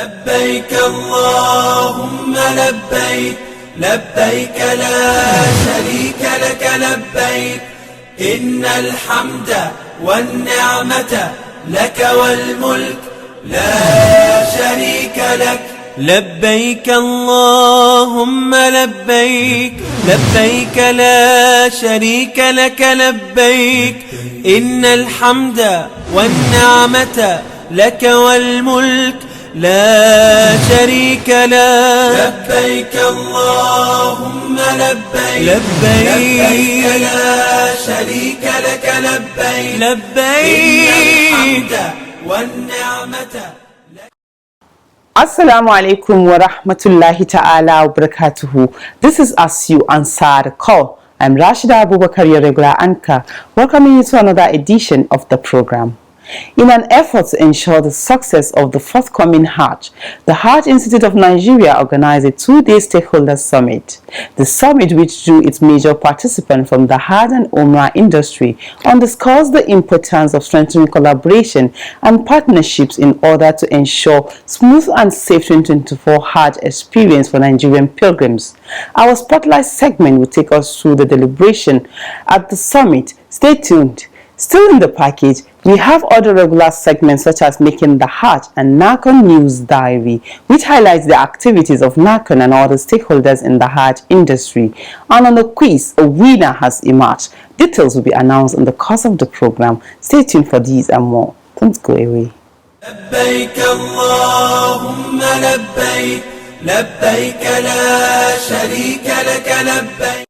لبيك اللهم لبيك لبيك لا شريك لك لبيك إن الحمد والنعمة لك والملك لا شريك لك لبيك اللهم لبيك لبيك لا شريك لك لبيك إن الحمد والنعمة لك والملك لا شريك لك لبيك اللهم لبيك لبيك لا شريك لك لبيك لبيك إن الحمد والنعمة. Assalamu alaikum wa rahmatullahi ta'ala wa barakatuhu. This is As You Answer the Call. I'm Rashida Abubakar, your regular anchor, welcoming you to another edition of the program. In an effort to ensure the success of the forthcoming Hajj, the Hajj Institute of Nigeria organized a two-day stakeholder summit. The summit, which drew its major participants from the Hajj and Umrah industry, underscores the importance of strengthening collaboration and partnerships in order to ensure smooth and safe 2024 Hajj experience for Nigerian pilgrims. Our spotlight segment will take us through the deliberation at the summit. Stay tuned. Still in the package, we have other regular segments such as Making the Hajj and NACON News Diary, which highlights the activities of NACON and other stakeholders in the Hajj industry. And on the quiz, a winner has emerged. Details will be announced in the course of the program. Stay tuned for these and more. Don't go away. لبيك اللهم لبيك لبيك لا شريك لك لبيك.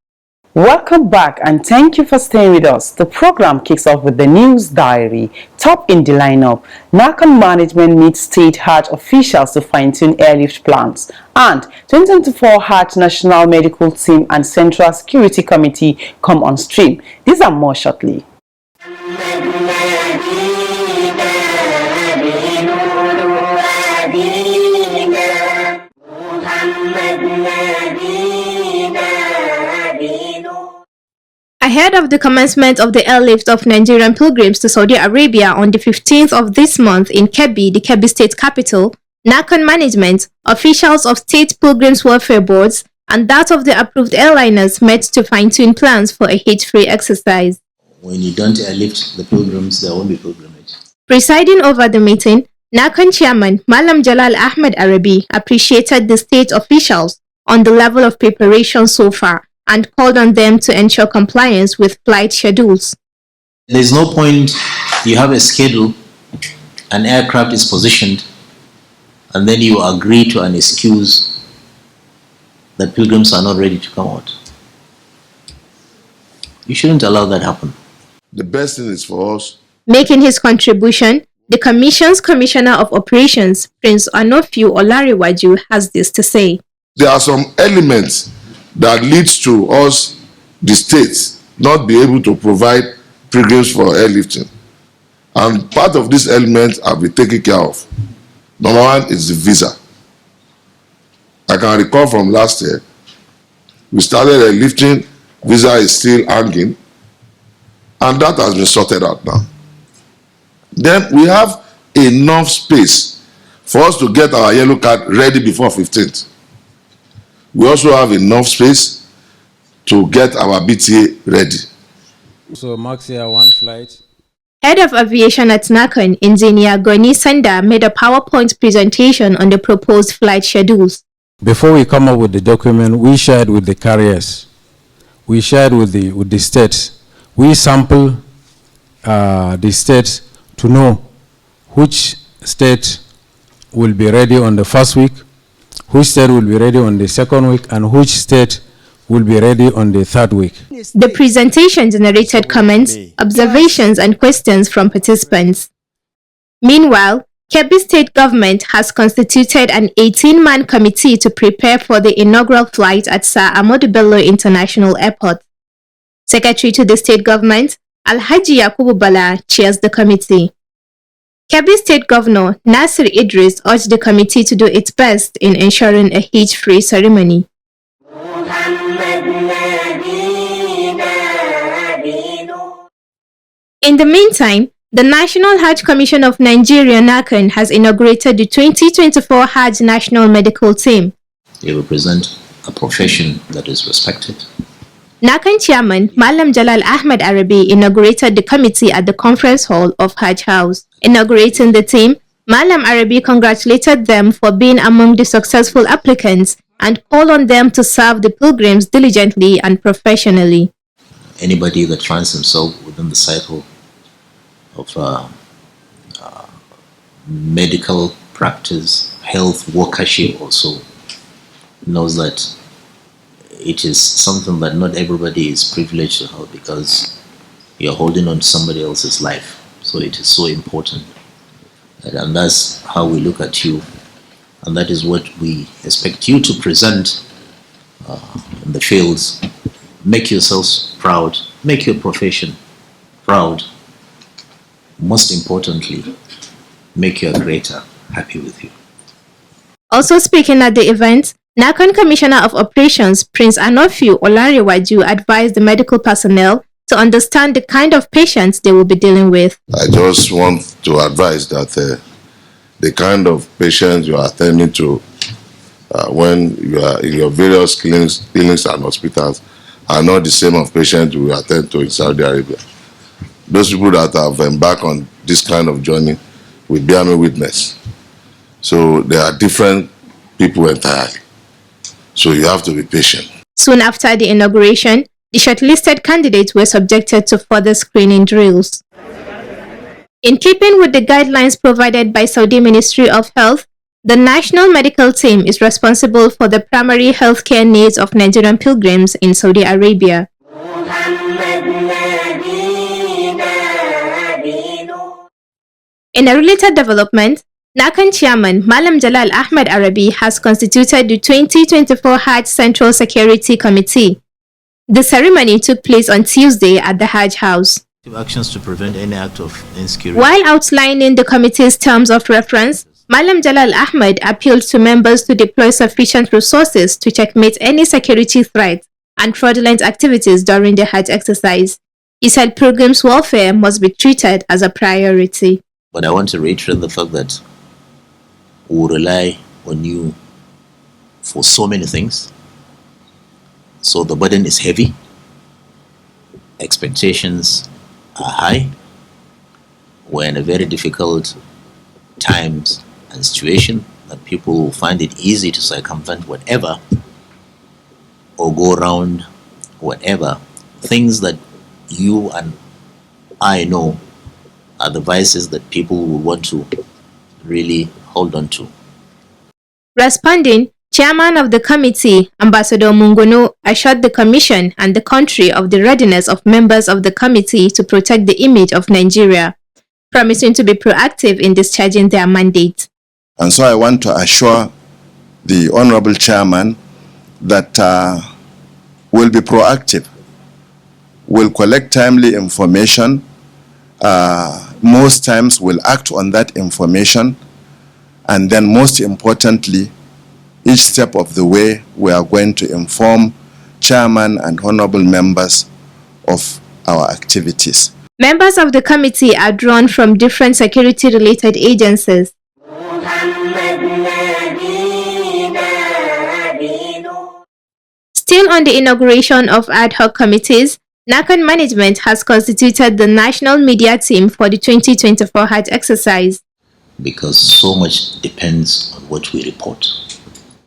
Welcome back and thank you for staying with us. The program kicks off with the News Diary. Top in the lineup, NACON management meets state Hajj officials to fine-tune airlift plans, and 2024 Hajj National Medical Team and Central Security Committee come on stream. These are more shortly. Ahead of the commencement of the airlift of Nigerian pilgrims to Saudi Arabia on the 15th of this month in Kebbi, the Kebbi state capital, NACON management, officials of state pilgrims welfare boards, and that of the approved airliners met to fine-tune plans for a hitch-free exercise. When you don't airlift the pilgrims, there won't be pilgrimage. Presiding over the meeting, NACON chairman Malam Jalal Ahmed Arabi appreciated the state officials on the level of preparation so far, and called on them to ensure compliance with flight schedules. There's no point you have a schedule, an aircraft is positioned, and then you agree to an excuse that pilgrims are not ready to come out. You shouldn't allow that happen. The best thing is for us. Making his contribution, the Commission's Commissioner of Operations, Prince Anofiu Olariwaju, has this to say. There are some elements that leads to us, the states, not be able to provide pilgrims for airlifting. And part of these elements have been taken care of. Number one is the visa. I can recall from last year, we started airlifting, visa is still hanging, and that has been sorted out now. Then we have enough space for us to get our yellow card ready before 15th. We also have enough space to get our BTA ready. So Max here, one flight. Head of Aviation at NACON, Engineer Goni Sanda, made a PowerPoint presentation on the proposed flight schedules. Before we come up with the document, we shared with the carriers. We shared with the states. We sample the states to know which state will be ready on the first week, which state will be ready on the second week, and which state will be ready on the third week. The presentation generated comments, observations, and questions from participants. Meanwhile, Kebbi State Government has constituted an 18-man committee to prepare for the inaugural flight at Sir Ahmadu Bello International Airport. Secretary to the state government, Alhaji Yakubu Bala, chairs the committee. Kebbi State Governor Nasir Idris urged the committee to do its best in ensuring a hitch-free ceremony. In the meantime, The National Hajj Commission of Nigeria, NACON, has inaugurated the 2024 Hajj National Medical Team. They represent a profession that is respected. NACON Chairman Malam Jalal Ahmed Arabi inaugurated the committee at the conference hall of Hajj House. Inaugurating the team, Malam Arabi congratulated them for being among the successful applicants and called on them to serve the pilgrims diligently and professionally. Anybody that finds himself within the cycle of medical practice, health workership also, knows that it is something that not everybody is privileged to have, because you're holding on to somebody else's life. So it is so important. And that's how we look at you. And that is what we expect you to present in the fields. Make yourselves proud. Make your profession proud. Most importantly, make your creator happy with you. Also speaking at the event, NACON Commissioner of Operations Prince Anofiu Olanrewaju advised the medical personnel to understand the kind of patients they will be dealing with. I just want to advise that the kind of patients you are attending to when you are in your various clinics and hospitals are not the same of patients you will attend to in Saudi Arabia. Those people that have embarked on this kind of journey will bear me witness. So they are different people entirely. So you have to be patient. Soon after the inauguration, the shortlisted candidates were subjected to further screening drills. In keeping with the guidelines provided by Saudi Ministry of Health, the National Medical Team is responsible for the primary healthcare needs of Nigerian pilgrims in Saudi Arabia. In a related development, NACON Chairman Malam Jalal Ahmed Arabi has constituted the 2024 Hajj Central Security Committee. The ceremony took place on Tuesday at the Hajj House. Actions to prevent any act of insecurity. While outlining the committee's terms of reference, Malam Jalal Ahmed appealed to members to deploy sufficient resources to checkmate any security threats and fraudulent activities during the Hajj exercise. He said pilgrims' welfare must be treated as a priority. But I want to reiterate the fact that we rely on you for so many things. So the burden is heavy. Expectations are high. We're in a very difficult times and situation that people will find it easy to circumvent whatever or go around whatever. Things that you and I know are the vices that people will want to really hold on to. Responding, Chairman of the committee, Ambassador Mungono, assured the Commission and the country of the readiness of members of the committee to protect the image of Nigeria, promising to be proactive in discharging their mandate. And so I want to assure the Honorable Chairman that we'll be proactive. We'll collect timely information. Most times we'll act on that information. And then most importantly, each step of the way, we are going to inform Chairman and Honorable members of our activities. Members of the committee are drawn from different security-related agencies. Still on the inauguration of ad hoc committees, NACON management has constituted the national media team for the 2024 Hajj exercise. Because so much depends on what we report.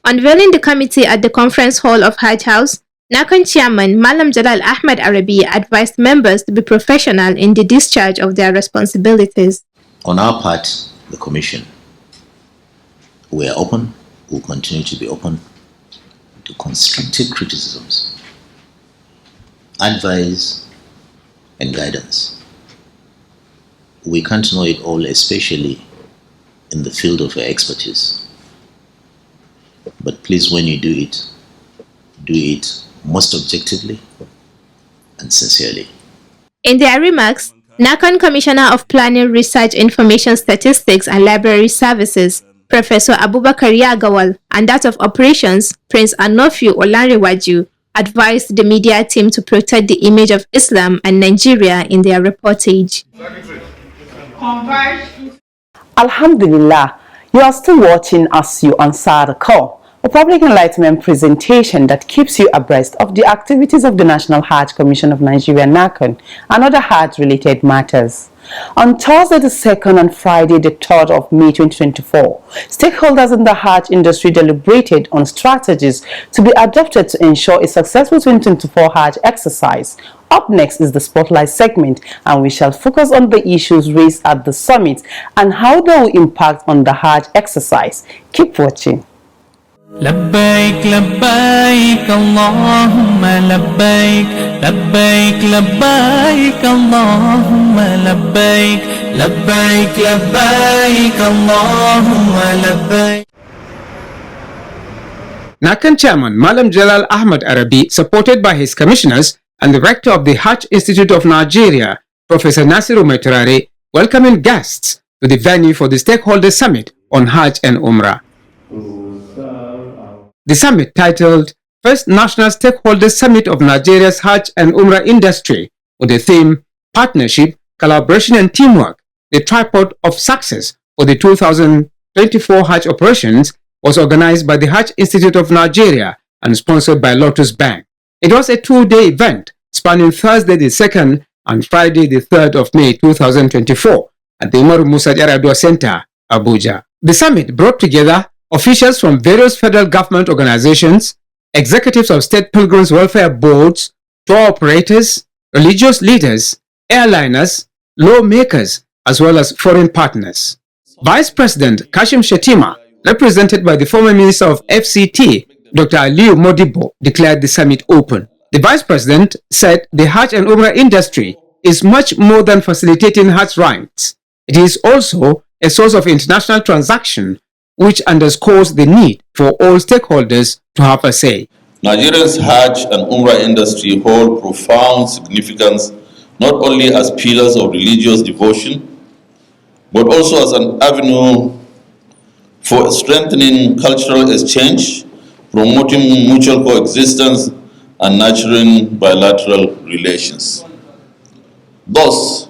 Unveiling the committee at the conference hall of Hajj House, NACON Chairman Malam Jalal Ahmed Arabi advised members to be professional in the discharge of their responsibilities. On our part, the Commission, we are open, will continue to be open to constructive criticisms, advice, and guidance. We can't know it all, especially in the field of our expertise. But please, when you do it most objectively and sincerely. In their remarks, NACON Commissioner of Planning, Research, Information Statistics and Library Services, Professor Abubakar Yagawal, and that of Operations, Prince Anofiu Olanrewaju, advised the media team to protect the image of Islam and Nigeria in their reportage. Alhamdulillah, you are still watching As You Answer the Call, a public enlightenment presentation that keeps you abreast of the activities of the National Hajj Commission of Nigeria, NACON, and other Hajj-related matters. On Thursday the 2nd and Friday the 3rd of May 2024, stakeholders in the Hajj industry deliberated on strategies to be adopted to ensure a successful 2024 Hajj exercise. Up next is the Spotlight segment, and we shall focus on the issues raised at the summit and how they will impact on the Hajj exercise. Keep watching. لبيك لبيك اللهم لبيك لبيك لبيك اللهم لبيك لبيك لبيك اللهم لبيك. NACON Chairman Malam Jalal Ahmad Arabi, supported by his commissioners and the rector of the Hajj Institute of Nigeria, Professor Nasiru Metrare, welcoming guests to the venue for the Stakeholder Summit on Hajj and Umrah. The summit, titled First National Stakeholder Summit of Nigeria's Hajj and Umrah Industry, with the theme Partnership, Collaboration and Teamwork, the tripod of success for the 2024 Hajj operations, was organized by the Hajj Institute of Nigeria and sponsored by Lotus Bank. It was a two-day event spanning Thursday the 2nd and Friday the 3rd of May 2024 at the Umaru Musa Yar'Adua Center, Abuja. The summit brought together officials from various federal government organizations, executives of state pilgrims welfare boards, tour operators, religious leaders, airliners, lawmakers, as well as foreign partners. Vice President Kashim Shettima, represented by the former Minister of FCT, Dr. Aliyu Modibo, declared the summit open. The Vice President said the Hajj and Umrah industry is much more than facilitating Hajj rights. It is also a source of international transaction, which underscores the need for all stakeholders to have a say. Nigeria's Hajj and Umrah industry hold profound significance not only as pillars of religious devotion, but also as an avenue for strengthening cultural exchange, promoting mutual coexistence, and nurturing bilateral relations. Thus,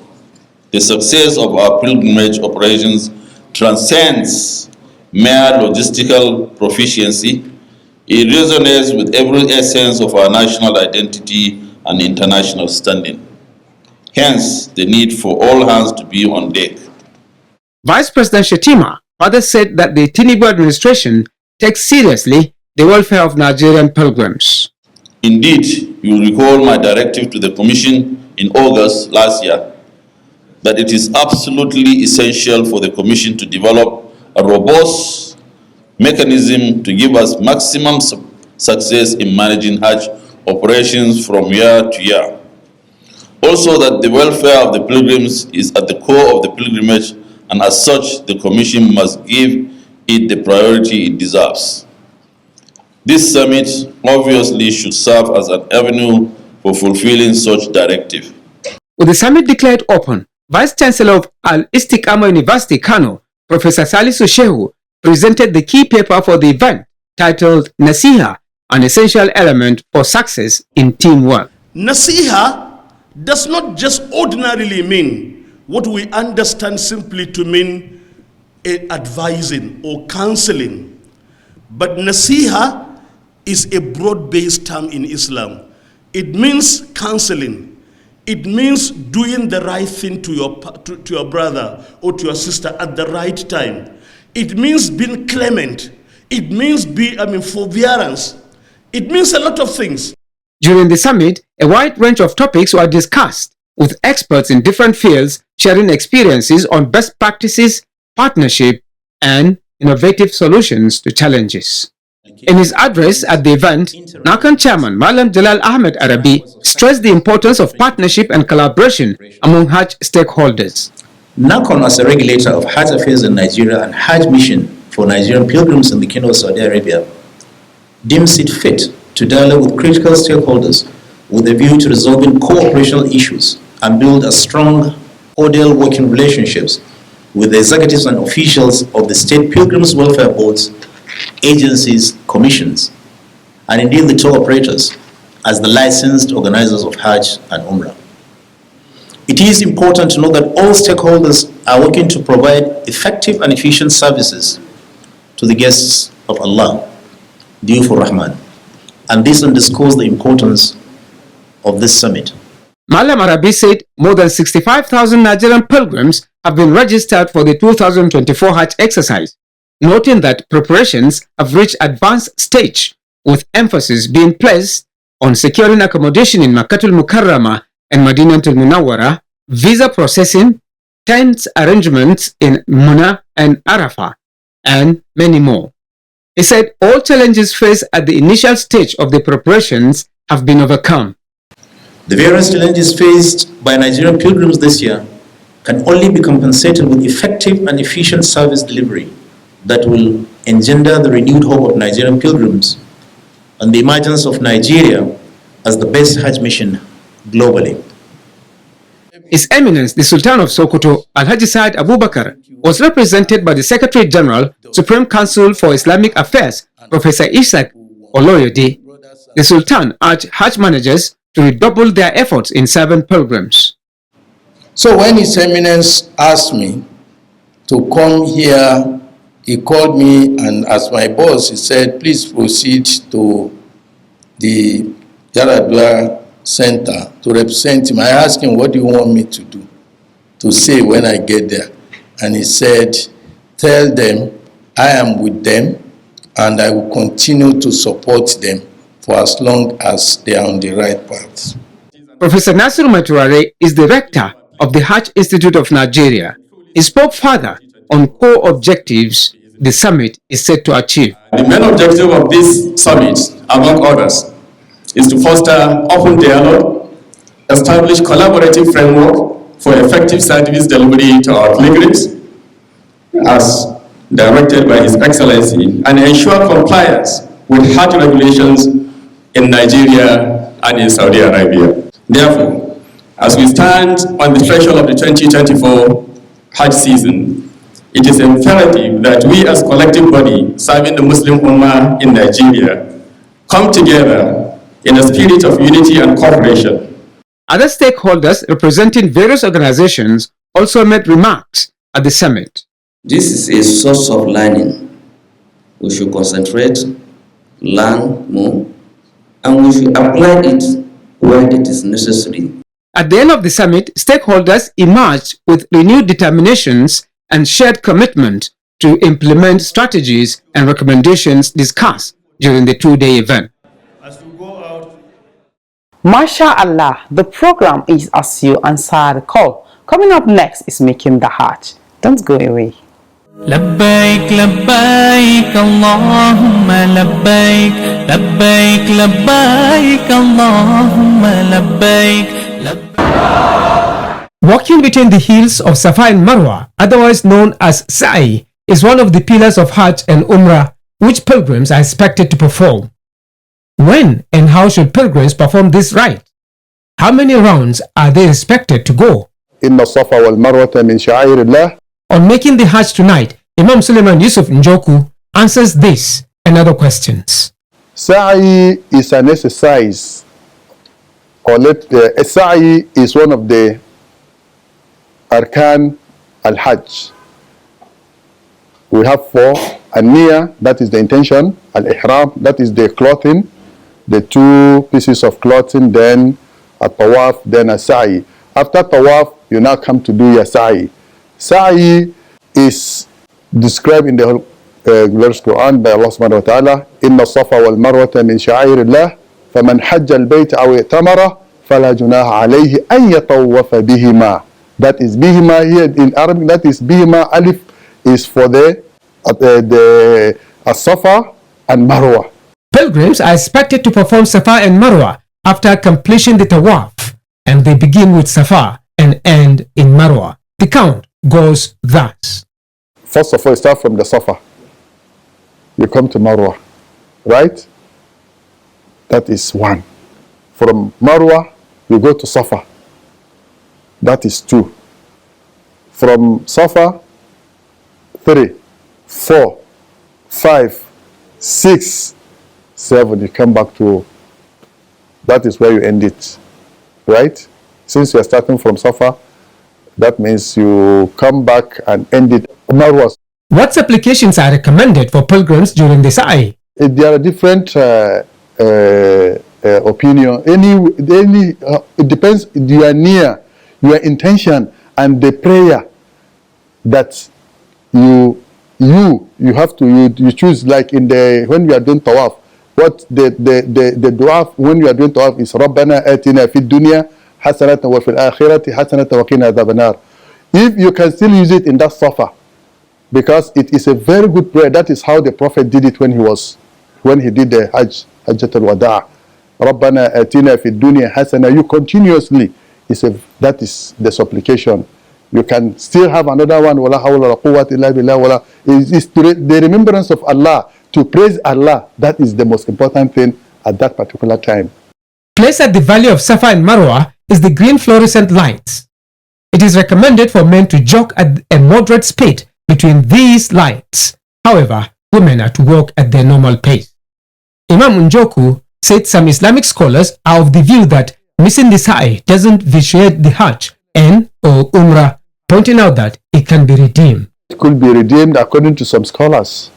the success of our pilgrimage operations transcends mere logistical proficiency. It resonates with every essence of our national identity and international standing. Hence, the need for all hands to be on deck. Vice President Shettima further said that the Tinubu administration takes seriously the welfare of Nigerian pilgrims. Indeed, you will recall my directive to the Commission in August last year that it is absolutely essential for the Commission to develop a robust mechanism to give us maximum success in managing Hajj operations from year to year. Also, that the welfare of the pilgrims is at the core of the pilgrimage, and as such, the Commission must give it the priority it deserves. This summit obviously should serve as an avenue for fulfilling such directive. With the summit declared open, Vice Chancellor of Al-Istiqamah University, Kano, Professor Salisu Shehu, presented the key paper for the event titled Nasiha, an essential element for success in teamwork. Nasiha does not just ordinarily mean what we understand simply to mean advising or counseling, but Nasiha is a broad-based term in Islam. It means counseling. It means doing the right thing to your brother or to your sister at the right time. It means being clement. It means forbearance. It means a lot of things. During the summit, a wide range of topics were discussed, with experts in different fields sharing experiences on best practices, partnership, and innovative solutions to challenges. In his address at the event, NACON Chairman Malam Jalal Ahmad Arabi stressed the importance of partnership and collaboration among Hajj stakeholders. NACON, as a regulator of Hajj affairs in Nigeria and Hajj mission for Nigerian pilgrims in the Kingdom of Saudi Arabia, deems it fit to dialogue with critical stakeholders with a view to resolving co-operational issues and build a strong, cordial working relationships with the executives and officials of the state pilgrims welfare boards, agencies, commissions, and indeed the tour operators as the licensed organizers of Hajj and Umrah. It is important to know that all stakeholders are working to provide effective and efficient services to the guests of Allah, Diyufur Rahman. And this underscores the importance of this summit. Malam Arabi said more than 65,000 Nigerian pilgrims have been registered for the 2024 Hajj exercise, noting that preparations have reached advanced stage, with emphasis being placed on securing accommodation in Makkatul Mukarramah and Madinatul Munawwara, visa processing, tent arrangements in Muna and Arafah, and many more. He said all challenges faced at the initial stage of the preparations have been overcome. The various challenges faced by Nigerian pilgrims this year can only be compensated with effective and efficient service delivery that will engender the renewed hope of Nigerian pilgrims and the emergence of Nigeria as the best Hajj mission globally. His Eminence, the Sultan of Sokoto, Alhaji Saad Abubakar, was represented by the Secretary General, Supreme Council for Islamic Affairs, Professor Ishaq Oloyede. The Sultan urged Hajj managers to redouble their efforts in serving pilgrims. So when His Eminence asked me to come here, he called me, and as my boss, he said, please proceed to the Yaradua Center to represent him. I asked him, what do you want me to do, to say when I get there? And he said, tell them I am with them and I will continue to support them for as long as they are on the right path. Professor Nasir Maturare is the rector of the Hajj Institute of Nigeria. He spoke further on core objectives the summit is set to achieve. The main objective of this summit, among others, is to foster open dialogue, establish collaborative framework for effective service delivery to our pilgrims, as directed by His Excellency, and ensure compliance with Hajj regulations in Nigeria and in Saudi Arabia. Therefore, as we stand on the threshold of the 2024 Hajj season, it is imperative that we as collective body serving the Muslim Ummah in Nigeria come together in a spirit of unity and cooperation. Other stakeholders representing various organizations also made remarks at the summit. This is a source of learning. We should concentrate, learn more, and we should apply it where it is necessary. At the end of the summit, stakeholders emerged with renewed determinations and shared commitment to implement strategies and recommendations discussed during the two-day event. MashaAllah, the program is As You Answer the Call. Coming up next is Making the Hajj. Don't go away. لبيك لبيك اللهم لبيك لبيك لبيك اللهم لبيك. Walking between the hills of Safa and Marwa, otherwise known as Sa'i, is one of the pillars of Hajj and Umrah which pilgrims are expected to perform. When and how should pilgrims perform this rite? How many rounds are they expected to go? إن الصفا والمروة من شعائر الله. On Making the Hajj tonight, Imam Suleiman Yusuf Njoku answers this and other questions. Sa'i is an exercise, or a sa'i is one of the arkan al-hajj. We have four: an-niyya, that is the intention; al-ihram, that is the clothing, the two pieces of clothing, then a tawaf, then a sa'i. After tawaf, you now come to do your sa'i. Sa'i is described in the glorious Quran by Allah subhanahu wa ta'ala, Inna safa wal marwata min sha'airillah, faman hajja al-bayt aw i'tamara, fala junaha alayhi an yatawwafa bihima. That is bihima here in Arabic, that is bihima, alif is for the Safa and Marwa. Pilgrims are expected to perform Safa and Marwa after completion the tawaf, and they begin with Safa and end in Marwa. The count goes thus. First of all, start from the Safa. You come to Marwa, right? That is one. From Marwa, you go to Safa. That is two. From Safa, 3, 4, 5, 6, 7. You come back to, that is where you end it, right? since you are starting from Safa, that means you come back and end it Marwa. What applications are recommended for pilgrims during the Sa'i? There are different opinion. It depends. You are near your intention and the prayer that you have to you choose. Like in the when you are doing tawaf, what the dua when you are doing tawaf is Rabbana atina fid dunya hasanatan wa fil akhirati hasanatan wa qina adhaban nar. If you can still use it in that Safa, because it is a very good prayer. That is how the Prophet did it when he did the Hajjatul Wada'. Rabbana atina fid dunya hasana. You continuously that is the supplication. You can still have another one. Wala hawla wala quwwata illa billah. Wala is the remembrance of Allah, to praise Allah. That is the most important thing at that particular time. Placed at the valley of Safa and Marwa is the green fluorescent lights. It is recommended for men to jog at a moderate speed between these lights. However, women are to walk at their normal pace. Imam Njoku said some Islamic scholars are of the view that missing the Sa'i doesn't vitiate the Hajj or Umrah, pointing out that it can be redeemed. It could be redeemed according to some scholars.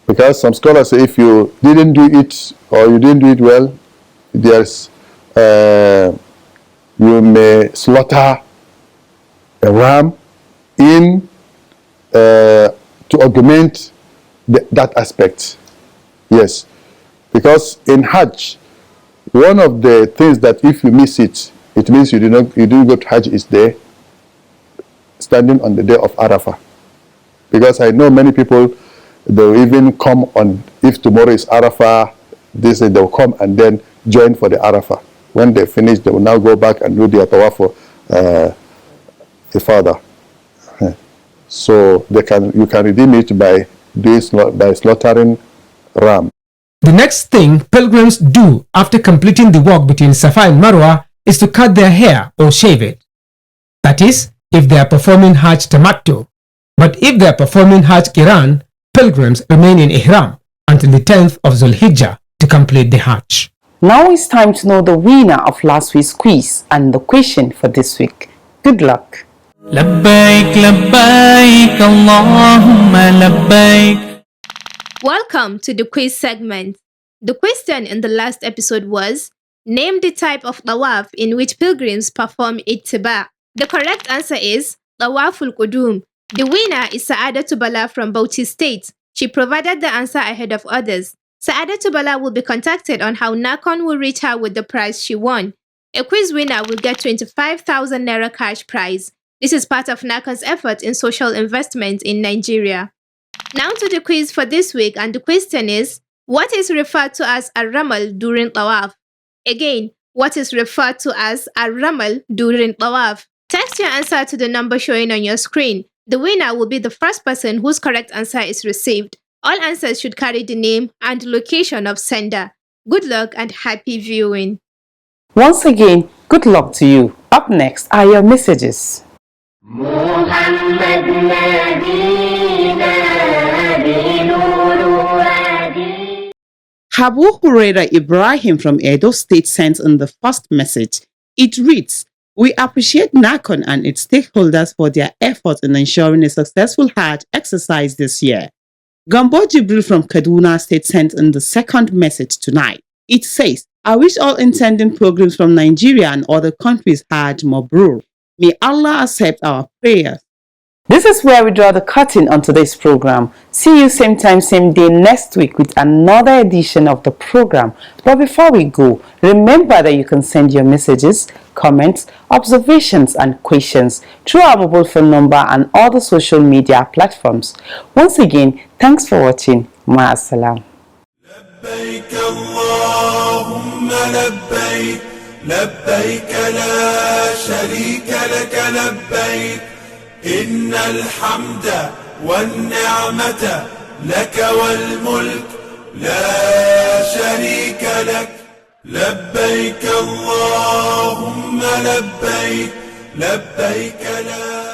Because some scholars say if you didn't do it or you didn't do it well, you may slaughter a ram to augment that aspect. Yes, because in Hajj, one of the things that if you miss it, it means you didn't go to Hajj is there, standing on the day of Arafah. Because I know many people, they will even come on, if tomorrow is Arafah, they will come and then join for the Arafah. When they finish, they will now go back and do their tawaf for Ifadah. So you can redeem it by slaughtering ram. The next thing pilgrims do after completing the walk between Safa and Marwa is to cut their hair or shave it. That is, if they are performing Hajj Tamattu. But if they are performing Hajj Qiran, pilgrims remain in Ihram until the 10th of Zulhijjah to complete the Hajj. Now it's time to know the winner of last week's quiz and the question for this week. Good luck. لبيك لبيك اللهم لبيك. Welcome to the quiz segment. The question in the last episode was, name the type of tawaf in which pilgrims perform ittiba. The correct answer is Tawaful Qudum. The winner is Saadatu Bala from Bauchi State. She provided the answer ahead of others. Saadatu Bala will be contacted on how Nakon will reach her with the prize she won. A quiz winner will get 25,000 Naira cash prize. This is part of Nakon's effort in social investment in Nigeria. Now to the quiz for this week, and the question is, what is referred to as a ramal during tawaf? Again, what is referred to as a ramal during tawaf? Text your answer to the number showing on your screen. The winner will be the first person whose correct answer is received. All answers should carry the name and location of sender. Good luck and happy viewing. Once again, good luck to you. Up next are your messages. Abu Huraira Ibrahim from Edo State sent in the first message. It reads, "We appreciate NACON and its stakeholders for their efforts in ensuring a successful Hajj exercise this year." Gambo Jibril from Kaduna State sent in the second message tonight. It says, "I wish all intending pilgrims from Nigeria and other countries Hajj Mabrur. May Allah accept our prayers." This is where we draw the curtain on today's program. See you same time, same day next week with another edition of the program. But before we go, remember that you can send your messages, comments, observations and questions through our mobile phone number and all the social media platforms. Once again, thanks for watching. Ma'assalam. لبيك اللهم لبيك لبيك لا شريك لك لبيك إن الحمد والنعمة لك والملك لا شريك لك لبيك اللهم لبيك لبيك لا